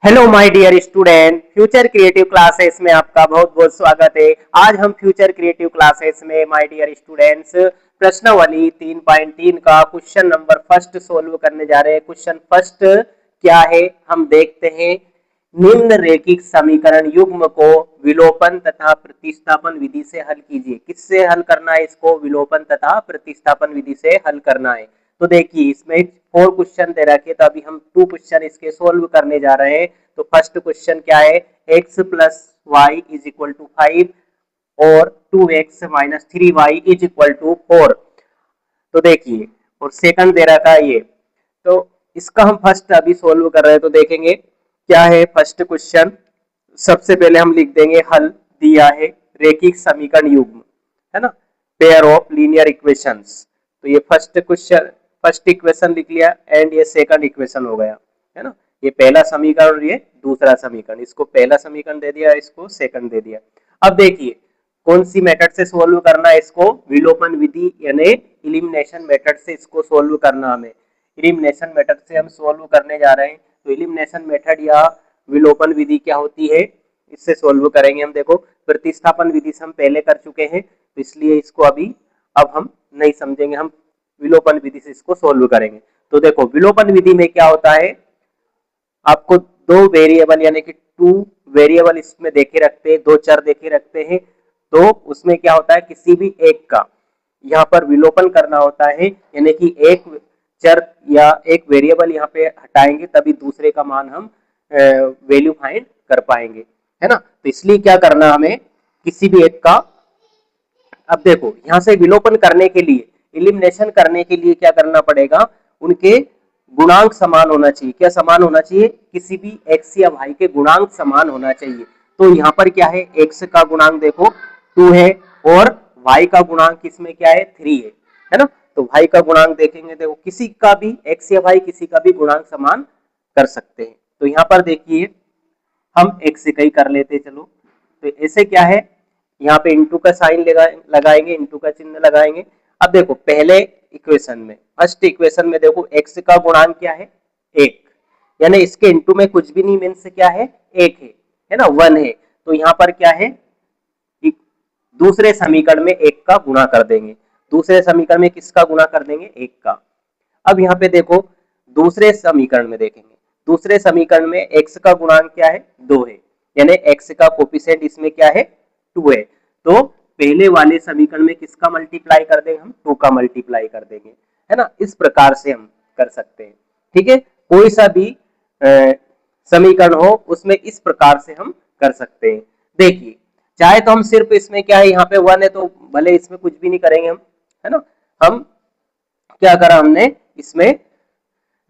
Hello my dear student, Future Creative Classes में आपका बहुत बहुत स्वागत है। आज हम फ्यूचर क्रिएटिव क्लासेस में माय डियर स्टूडेंट्स प्रश्नावली 3.3 का क्वेश्चन नंबर फर्स्ट सोल्व करने जा रहे हैं। क्वेश्चन फर्स्ट क्या है हम देखते हैं। निम्न रेखिक समीकरण युग्म को विलोपन तथा प्रतिस्थापन विधि से हल कीजिए। किससे हल करना है इसको? विलोपन तथा प्रतिस्थापन विधि से हल करना है। तो देखिए इसमें 4 क्वेश्चन दे रखे, तो अभी हम 2 क्वेश्चन इसके सोल्व करने जा रहे हैं। तो फर्स्ट क्वेश्चन क्या है? x plus y is equal to 5 और 2x minus 3y is equal to 4। तो देखिए, और सेकंड दे रखा है ये, तो इसका हम फर्स्ट अभी सोल्व कर रहे हैं। तो देखेंगे क्या है फर्स्ट क्वेश्चन। सबसे पहले हम लिख देंगे हल। दिया है रेखिक समीकरण युग्म, है ना, पेयर ऑफ लीनियर इक्वेशंस। तो ये फर्स्ट क्वेश्चन, फर्स्ट इक्वेशन लिख लिया एंड ये सेकंड इक्वेशन हो गया, है ना। ये पहला समीकरण और ये दूसरा समीकरण। इसको पहला समीकरण दे दिया, इसको सेकंड दे दिया। अब देखिए कौन सी मेथड से सोल्व करना है इसको? विलोपन विधि यानी इलिमिनेशन मेथड से इसको सोल्व करना हमें। इलिमिनेशन मेथड से हम सोल्व करने जा रहे हैं। तो इलिमिनेशन मेथड या विलोपन विधि क्या होती है, इससे सोल्व करेंगे हम। देखो प्रतिस्थापन विधि से हम पहले कर चुके हैं, तो इसलिए इसको अभी अब हम नहीं समझेंगे, हम विलोपन विधि से इसको सोल्व करेंगे। तो देखो विलोपन विधि में क्या होता है, आपको दो वेरिएबल यानी कि 2 वेरिएबल इसमें देखे रखते हैं, 2 चर देखे रखते हैं। तो उसमें क्या होता है, किसी भी एक का यहाँ पर विलोपन करना होता है, यानी कि एक चर या एक वेरिएबल यहाँ पे हटाएंगे तभी दूसरे का मान हम वैल्यू फाइंड कर पाएंगे, है ना। तो इसलिए क्या करना हमें, किसी भी एक का, अब देखो यहाँ से विलोपन करने के लिए, इलिमिनेशन करने के लिए क्या करना पड़ेगा, उनके गुणांक समान होना चाहिए। क्या समान होना चाहिए? किसी भी x या y के गुणांक समान होना चाहिए। तो यहाँ पर क्या है, x का गुणांक देखो 2 है और y का गुणांक इसमें क्या है, 3 है ना। तो y का गुणांक देखेंगे, देखो किसी का भी x या y किसी का भी गुणांक समान कर सकते हैं। तो यहाँ पर देखिए हम x से कई कर लेते, चलो। तो ऐसे क्या है, यहाँ पे इंटू का साइन लगाएंगे, इंटू का चिन्ह लगाएंगे। अब देखो पहले इक्वेशन में, फर्स्ट इक्वेशन में देखो x का गुणांक क्या है, 1, यानी इसके इंटू में कुछ भी नहीं, मीन्स क्या है, 1 है ना, 1 है। तो यहाँ पर क्या है, दूसरे समीकरण में 1 का गुणा कर देंगे। दूसरे समीकरण में किसका गुणा कर देंगे, 1 का। अब यहाँ पे देखो दूसरे समीकरण में देखेंगे, दूसरे समीकरण में x का गुणांक क्या है, 2 है, यानी x का कोफिशिएंट इसमें क्या है, 2 है। तो पहले वाले समीकरण में किसका मल्टीप्लाई कर देंगे हम, 2 का मल्टीप्लाई कर देंगे, है ना। इस प्रकार से हम कर सकते हैं, ठीक है। कोई सा भी समीकरण हो उसमें इस प्रकार से हम कर सकते हैं। देखिए चाहे तो हम सिर्फ इसमें क्या है, यहाँ पे 1 है तो भले इसमें कुछ भी नहीं करेंगे हम, है ना। हम क्या करा हमने इसमें,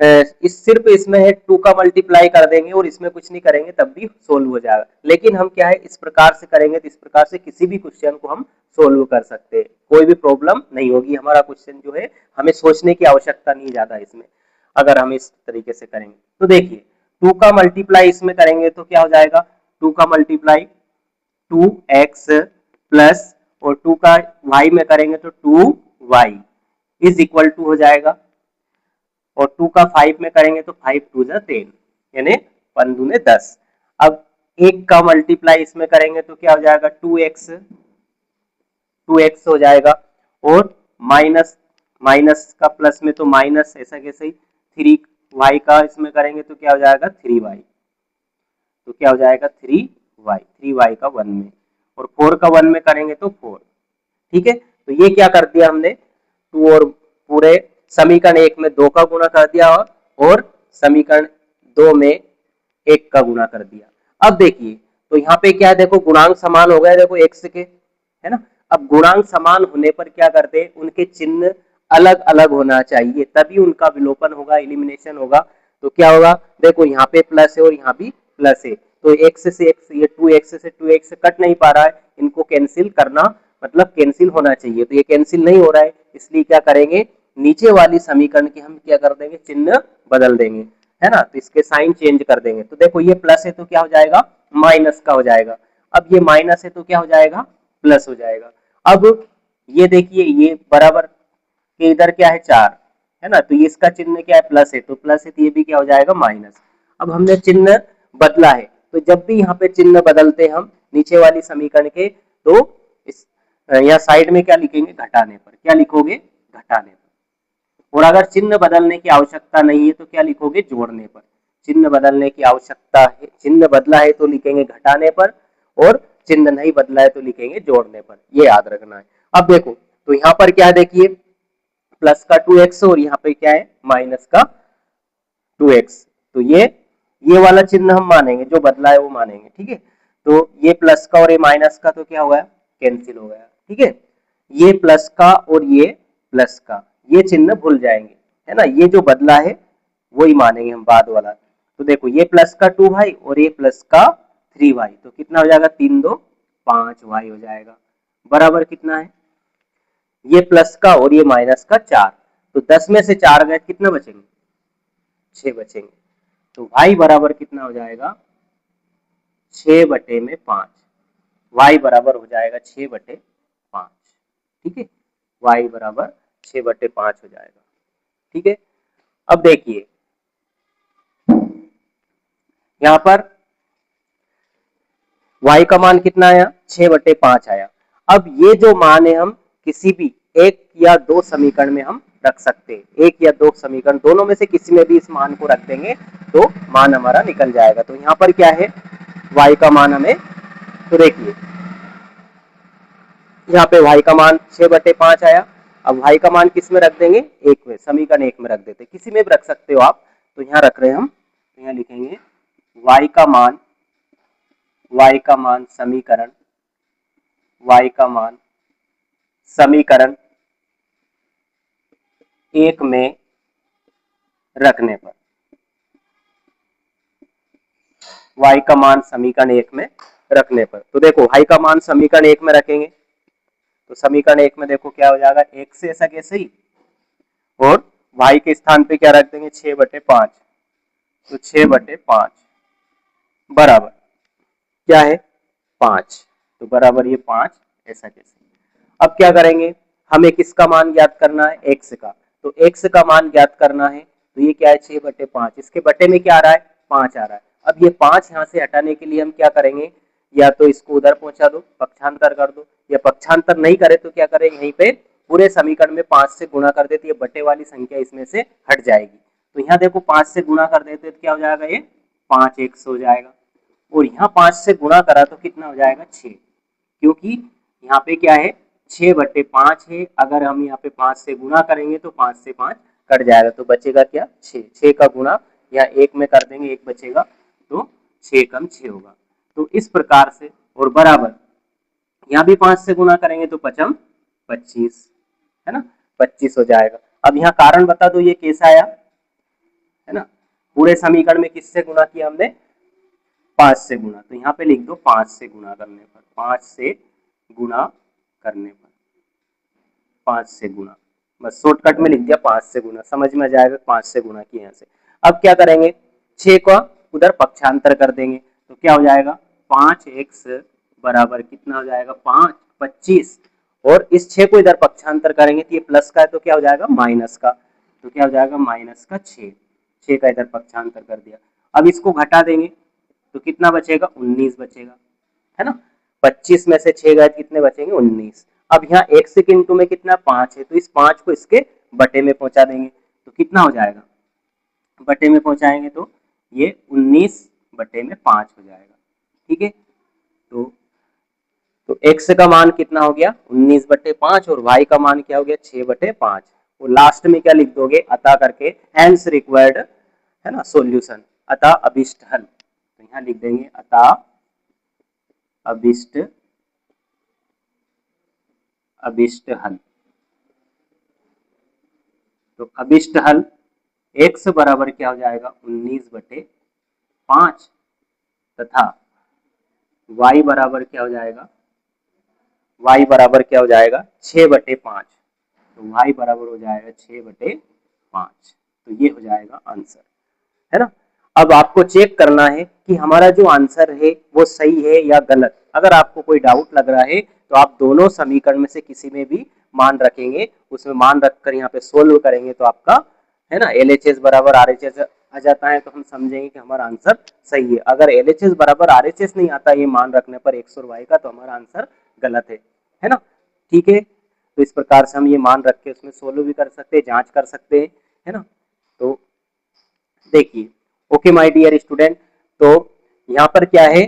इस सिर्फ इसमें है 2 का मल्टीप्लाई कर देंगे और इसमें कुछ नहीं करेंगे तब भी सोल्व हो जाएगा। लेकिन हम क्या है इस प्रकार से करेंगे, तो इस प्रकार से किसी भी क्वेश्चन को हम सोल्व कर सकते हैं, कोई भी प्रॉब्लम नहीं होगी। हमारा क्वेश्चन जो है हमें सोचने की आवश्यकता नहीं ज्यादा इसमें, अगर हम इस तरीके से करेंगे। तो देखिए 2 का मल्टीप्लाई इसमें करेंगे तो क्या हो जाएगा, 2 का मल्टीप्लाई 2x प्लस और 2 का y में करेंगे तो 2y इज इक्वल टू हो जाएगा, और 2 का 5 में करेंगे तो 5 2 जा 10, यानी 1 दूने 10। अब 1 का मल्टीप्लाई इसमें करेंगे तो क्या हो जाएगा, 2x हो जाएगा, और माइनस माइनस का प्लस में तो माइनस, ऐसा कैसे ही 3y का इसमें करेंगे तो क्या हो जाएगा 3y, तो क्या हो जाएगा 3y का 1 में, और 4 का 1 में करेंगे तो 4, ठीक है। तो ये क्या कर दिया हमने, 2 और पूरे समीकरण 1 में 2 का गुणा कर दिया और समीकरण 2 में 1 का गुणा कर दिया। अब देखिए तो यहाँ पे क्या है, देखो गुणांक समान हो गया, देखो x के, है ना। अब गुणांक समान होने पर क्या करते हैं, उनके चिन्ह अलग अलग होना चाहिए, तभी उनका विलोपन होगा, इलिमिनेशन होगा। तो क्या होगा, देखो यहाँ पे प्लस है और यहाँ भी प्लस है, तो x से x, ये 2x से 2x कट नहीं पा रहा है, इनको कैंसिल करना, मतलब कैंसिल होना चाहिए। तो ये कैंसिल नहीं हो रहा है, इसलिए क्या करेंगे, नीचे वाली समीकरण की हम क्या कर देंगे, चिन्ह बदल देंगे, है ना। तो इसके साइन चेंज कर देंगे। तो देखो ये प्लस है तो क्या हो जाएगा, माइनस का हो जाएगा। अब ये माइनस है तो क्या हो जाएगा, प्लस हो जाएगा। अब ये देखिए ये बराबर के इधर क्या है 4, है ना, तो ये इसका चिन्ह क्या है, प्लस है, तो प्लस है तो ये भी क्या हो जाएगा माइनस। अब हमने चिन्ह बदला है, तो जब भी यहाँ पे चिन्ह बदलते हम नीचे वाली समीकरण के, तो इस या साइड में क्या लिखेंगे, घटाने पर। क्या लिखोगे, घटाने पर। और अगर चिन्ह बदलने की आवश्यकता नहीं है तो क्या लिखोगे, जोड़ने पर। चिन्ह बदलने की आवश्यकता है, चिन्ह बदला है तो लिखेंगे घटाने पर, और चिन्ह नहीं बदला है तो लिखेंगे जोड़ने पर। ये याद रखना है। अब देखो, तो यहाँ पर क्या है, देखिए प्लस का 2x और यहाँ पे क्या है, माइनस का 2x। तो ये वाला चिन्ह हम मानेंगे, जो बदला है वो मानेंगे, ठीक है। तो ये प्लस का और ये माइनस का तो क्या हुआ, कैंसिल हो गया, ठीक है। ये प्लस का और ये प्लस का, ये चिन्ह भूल जाएंगे, है ना। ये जो बदला है वही मानेंगे हम, बाद वाला। तो देखो ये प्लस का 2y और ये प्लस का 3y, तो कितना हो जाएगा, 3 2 5y हो जाएगा, बराबर कितना है, ये प्लस का और ये माइनस का 4। तो 10 में से 4 गए, कितना बचेंगे, 6 बचेंगे। तो y बराबर कितना हो जाएगा, 6/5। y बराबर हो जाएगा 6/5, ठीक है। y बराबर 6/5 हो जाएगा, ठीक है। अब देखिए यहाँ पर y का मान कितना आया, 6/5 आया। अब ये जो मान है हम किसी भी एक या दो समीकरण में हम रख सकते हैं। एक या दो समीकरण दोनों में से किसी में भी इस मान को रख देंगे तो मान हमारा निकल जाएगा। तो यहाँ पर क्या है, y का मान हमें, तो देखिए यहाँ पे y का मान 6/5 आया। अब y का मान किस में रख देंगे, एक में, समीकरण एक में रख देते, किसी में भी रख सकते हो आप। तो यहाँ रख रहे हैं हम, तो यहाँ लिखेंगे y का मान, y का मान समीकरण, y का मान समीकरण एक में रखने पर, y का मान समीकरण एक में रखने पर। तो देखो y का मान समीकरण एक में रखेंगे तो समीकरण एक में देखो क्या हो जाएगा, एक से ऐसा कैसे ही, और y के स्थान पे क्या रख देंगे, 6/5। तो 6/5 बराबर क्या है, 5। तो बराबर ये 5, ऐसा कैसे। अब क्या करेंगे, हमें किसका मान ज्ञात करना है, x का। तो x का मान ज्ञात करना है, तो ये क्या है, 6/5। इसके बटे में क्या आ रहा है, 5 आ रहा है। अब ये 5 यहाँ से हटाने के लिए हम क्या करेंगे, या तो इसको उधर पहुंचा दो, पक्षांतर कर दो, या पक्षांतर नहीं करे तो क्या करें, यहीं पे पूरे समीकरण में 5 से गुणा कर देते, ये बटे वाली संख्या इसमें से हट जाएगी। तो यहाँ देखो 5 से गुणा कर देते तो क्या हो जाएगा, ये 5x हो जाएगा। और यहाँ 5 से गुणा करा तो कितना हो जाएगा, 6, क्योंकि यहाँ पे क्या है, 6/5 है। अगर हम यहाँ पे 5 से गुणा करेंगे तो 5 से 5 कट जाएगा, तो बचेगा क्या, 6। 6 का गुणा यहाँ एक में कर देंगे, एक बचेगा, तो 6 कम 6 होगा। तो इस प्रकार से, और बराबर यहाँ भी 5 से गुणा करेंगे तो 5 25, है ना, 25 हो जाएगा। अब यहाँ कारण बता दो ये कैसा आया, है ना। पूरे समीकरण में किससे गुणा किया हमने, 5 से गुणा। तो यहाँ पे लिख दो 5 से गुणा करने पर, 5 से गुणा करने पर, 5 से गुणा, बस शॉर्टकट में लिख दिया 5 से गुणा, समझ में आ जाएगा 5 से गुणा किया यहाँ से। अब क्या करेंगे, 6 का उधर पक्षांतर कर देंगे तो क्या हो जाएगा, 5x बराबर कितना हो जाएगा, 5 25, और इस 6 को इधर पक्षांतर करेंगे तो ये प्लस का है तो क्या हो जाएगा, माइनस का। तो क्या हो जाएगा, माइनस का 6, 6 का इधर पक्षांतर कर दिया। अब इसको घटा देंगे तो कितना बचेगा, 19 बचेगा, है ना। 25 में से 6 गए कितने बचेंगे, 19। अब यहाँ एक से इंटू में कितना, 5 है, तो इस 5 को इसके बटे में पहुंचा देंगे तो कितना हो जाएगा, बटे में पहुंचाएंगे तो ये 19/5 हो जाएगा, ठीक है। तो x का मान कितना हो गया, 19/5, और y का मान क्या हो गया, 6/5। और लास्ट में क्या लिख दोगे, अतः करके, हेंस रिक्वायर्ड, है ना, सॉल्यूशन, अतः अभिष्ट हल। तो यहाँ लिख देंगे अतः अभिष्ट हल। तो अभिष्ट हल x बराबर क्या हो जाएगा, 19/5, तथा y बराबर क्या हो जाएगा, y बराबर क्या हो जाएगा, 6/5। तो y बराबर हो जाएगा 6/5। तो ये हो जाएगा आंसर, है ना। अब आपको चेक करना है कि हमारा जो आंसर है वो सही है या गलत। अगर आपको कोई डाउट लग रहा है तो आप दोनों समीकरण में से किसी में भी मान रखेंगे, उसमें मान रखकर यहाँ पे सोल्व करेंगे तो आपका, है ना, LHS बराबर RHS आ जाता है तो हम समझेंगे कि हमारा आंसर सही है। अगर LHS बराबर RHS नहीं आता ये मान रखने पर x और y का, तो हमारा आंसर गलत है ना। ठीक है, तो इस प्रकार से हम ये मान रख के उसमें सोल्व भी कर सकते हैं, जांच कर सकते हैं, है ना। तो देखिए, ओके माय डियर स्टूडेंट, तो यहाँ पर क्या है,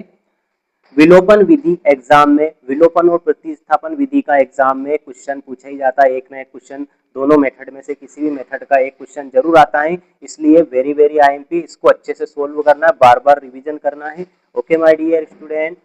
विलोपन विधि एग्जाम में, विलोपन और प्रतिस्थापन विधि का एग्जाम में क्वेश्चन पूछा ही जाता है, एक ना एक क्वेश्चन दोनों मेथड में से किसी भी मेथड का एक क्वेश्चन जरूर आता है। इसलिए वेरी वेरी IMP, इसको अच्छे से सोल्व करना है, बार बार रिवीजन करना है। Okay my dear student.